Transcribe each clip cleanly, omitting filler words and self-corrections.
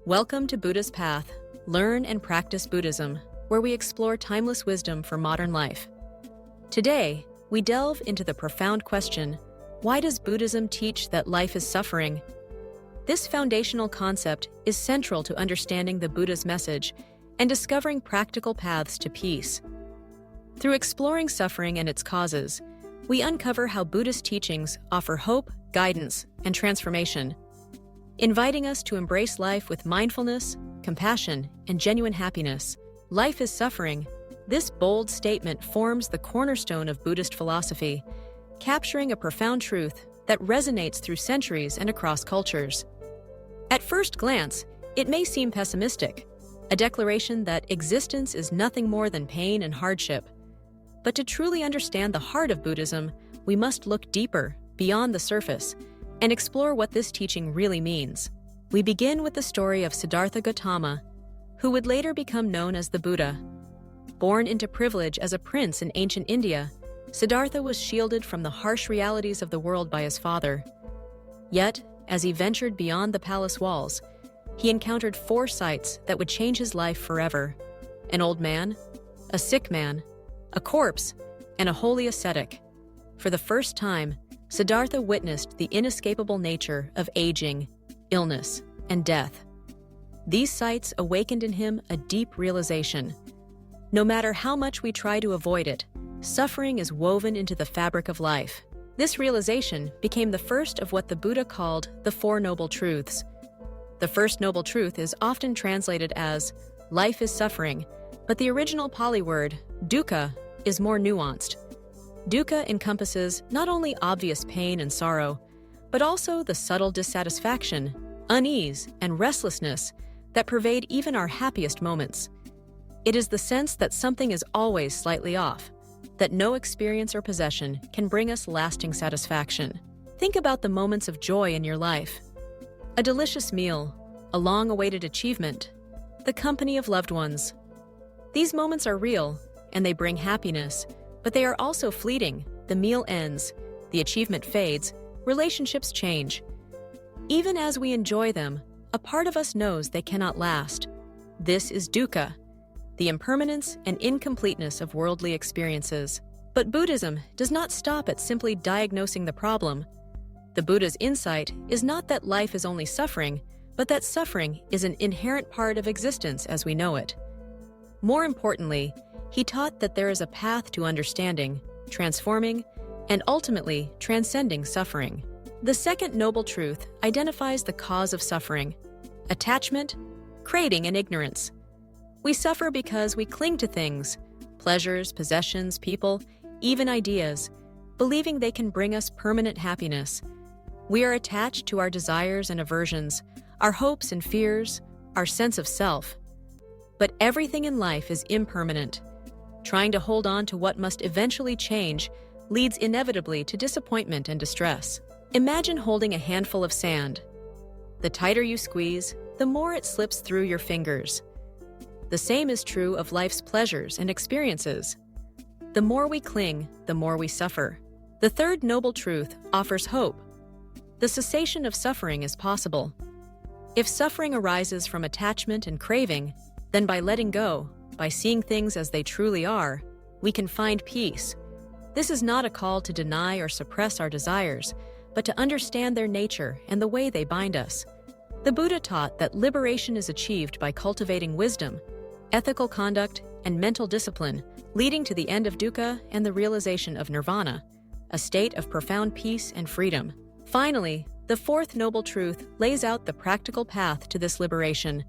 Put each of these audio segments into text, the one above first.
Welcome to Buddha's Path. Learn and practice Buddhism, where we explore timeless wisdom for modern life. Today, we delve into the profound question, why does Buddhism teach that life is suffering? This foundational concept is central to understanding the Buddha's message and discovering practical paths to peace. Through exploring suffering and its causes, we uncover how Buddhist teachings offer hope, guidance, and transformation, inviting us to embrace life with mindfulness, compassion, and genuine happiness. Life is suffering. This bold statement forms the cornerstone of Buddhist philosophy, capturing a profound truth that resonates through centuries and across cultures. At first glance, it may seem pessimistic, a declaration that existence is nothing more than pain and hardship. But to truly understand the heart of Buddhism, we must look deeper, beyond the surface, and explore what this teaching really means. We begin with the story of Siddhartha Gautama, who would later become known as the Buddha. Born into privilege as a prince in ancient India, Siddhartha was shielded from the harsh realities of the world by his father. Yet, as he ventured beyond the palace walls, he encountered four sights that would change his life forever: an old man, a sick man, a corpse, and a holy ascetic. For the first time, Siddhartha witnessed the inescapable nature of aging, illness, and death. These sights awakened in him a deep realization. No matter how much we try to avoid it, suffering is woven into the fabric of life. This realization became the first of what the Buddha called the Four Noble Truths. The first noble truth is often translated as, life is suffering, but the original Pali word, dukkha, is more nuanced. Dukkha encompasses not only obvious pain and sorrow, but also the subtle dissatisfaction, unease, and restlessness that pervade even our happiest moments. It is the sense that something is always slightly off, that no experience or possession can bring us lasting satisfaction. Think about the moments of joy in your life. A delicious meal, a long-awaited achievement, the company of loved ones. These moments are real, and they bring happiness, but they are also fleeting. The meal ends, the achievement fades, relationships change. Even as we enjoy them, a part of us knows they cannot last. This is dukkha, the impermanence and incompleteness of worldly experiences. But Buddhism does not stop at simply diagnosing the problem. The Buddha's insight is not that life is only suffering, but that suffering is an inherent part of existence as we know it. More importantly, he taught that there is a path to understanding, transforming, and ultimately transcending suffering. The second noble truth identifies the cause of suffering: attachment, craving, and ignorance. We suffer because we cling to things, pleasures, possessions, people, even ideas, believing they can bring us permanent happiness. We are attached to our desires and aversions, our hopes and fears, our sense of self. But everything in life is impermanent. Trying to hold on to what must eventually change leads inevitably to disappointment and distress. Imagine holding a handful of sand. The tighter you squeeze, the more it slips through your fingers. The same is true of life's pleasures and experiences. The more we cling, the more we suffer. The third noble truth offers hope. The cessation of suffering is possible. If suffering arises from attachment and craving, then by letting go, by seeing things as they truly are, we can find peace. This is not a call to deny or suppress our desires, but to understand their nature and the way they bind us. The Buddha taught that liberation is achieved by cultivating wisdom, ethical conduct, and mental discipline, leading to the end of dukkha and the realization of nirvana, a state of profound peace and freedom. Finally, the fourth noble truth lays out the practical path to this liberation,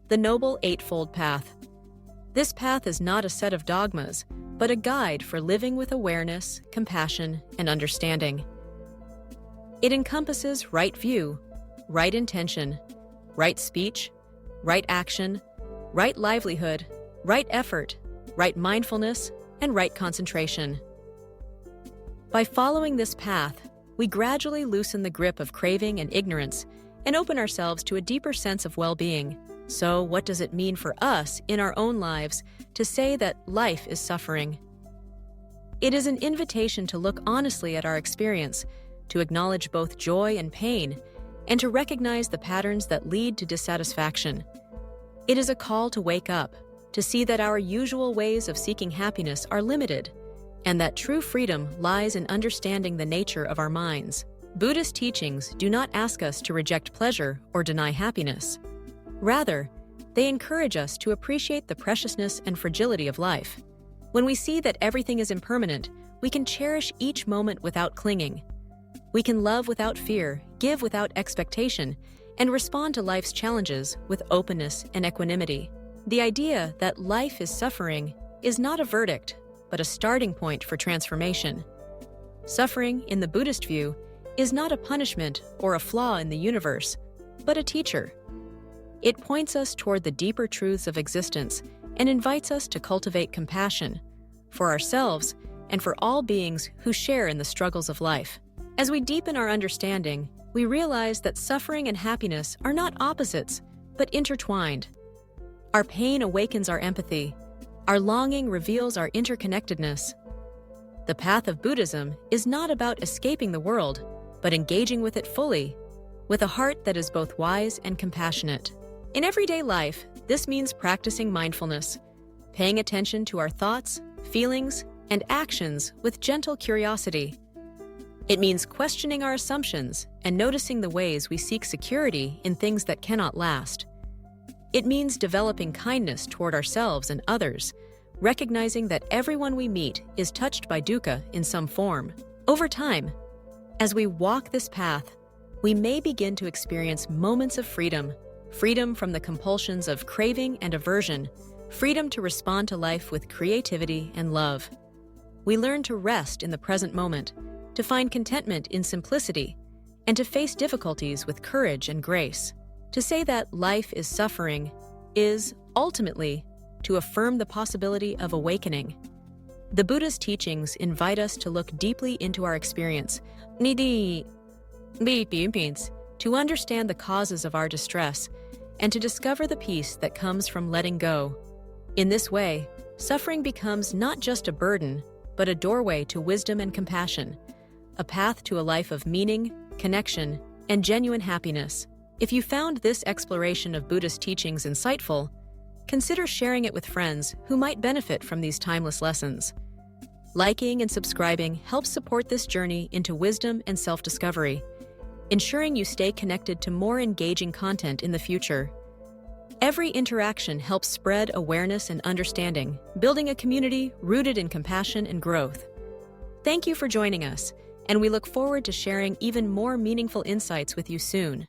the Noble Eightfold Path. This path is not a set of dogmas, but a guide for living with awareness, compassion, and understanding. It encompasses right view, right intention, right speech, right action, right livelihood, right effort, right mindfulness, and right concentration. By following this path, we gradually loosen the grip of craving and ignorance and open ourselves to a deeper sense of well-being. So, what does it mean for us in our own lives to say that life is suffering? It is an invitation to look honestly at our experience, to acknowledge both joy and pain, and to recognize the patterns that lead to dissatisfaction. It is a call to wake up, to see that our usual ways of seeking happiness are limited, and that true freedom lies in understanding the nature of our minds. Buddhist teachings do not ask us to reject pleasure or deny happiness. Rather, they encourage us to appreciate the preciousness and fragility of life. When we see that everything is impermanent, we can cherish each moment without clinging. We can love without fear, give without expectation, and respond to life's challenges with openness and equanimity. The idea that life is suffering is not a verdict, but a starting point for transformation. Suffering, in the Buddhist view, is not a punishment or a flaw in the universe, but a teacher. It points us toward the deeper truths of existence and invites us to cultivate compassion for ourselves and for all beings who share in the struggles of life. As we deepen our understanding, we realize that suffering and happiness are not opposites, but intertwined. Our pain awakens our empathy. Our longing reveals our interconnectedness. The path of Buddhism is not about escaping the world, but engaging with it fully, with a heart that is both wise and compassionate. In everyday life, this means practicing mindfulness, paying attention to our thoughts, feelings, and actions with gentle curiosity. It means questioning our assumptions and noticing the ways we seek security in things that cannot last. It means developing kindness toward ourselves and others, recognizing that everyone we meet is touched by dukkha in some form. Over time, as we walk this path, we may begin to experience moments of freedom from the compulsions of craving and aversion, freedom to respond to life with creativity and love. We learn to rest in the present moment, to find contentment in simplicity, and to face difficulties with courage and grace. To say that life is suffering is, ultimately, to affirm the possibility of awakening. The Buddha's teachings invite us to look deeply into our experience, to understand the causes of our distress, and to discover the peace that comes from letting go. In this way, suffering becomes not just a burden, but a doorway to wisdom and compassion, a path to a life of meaning, connection, and genuine happiness. If you found this exploration of Buddhist teachings insightful, consider sharing it with friends who might benefit from these timeless lessons. Liking and subscribing helps support this journey into wisdom and self-discovery, ensuring you stay connected to more engaging content in the future. Every interaction helps spread awareness and understanding, building a community rooted in compassion and growth. Thank you for joining us, and we look forward to sharing even more meaningful insights with you soon.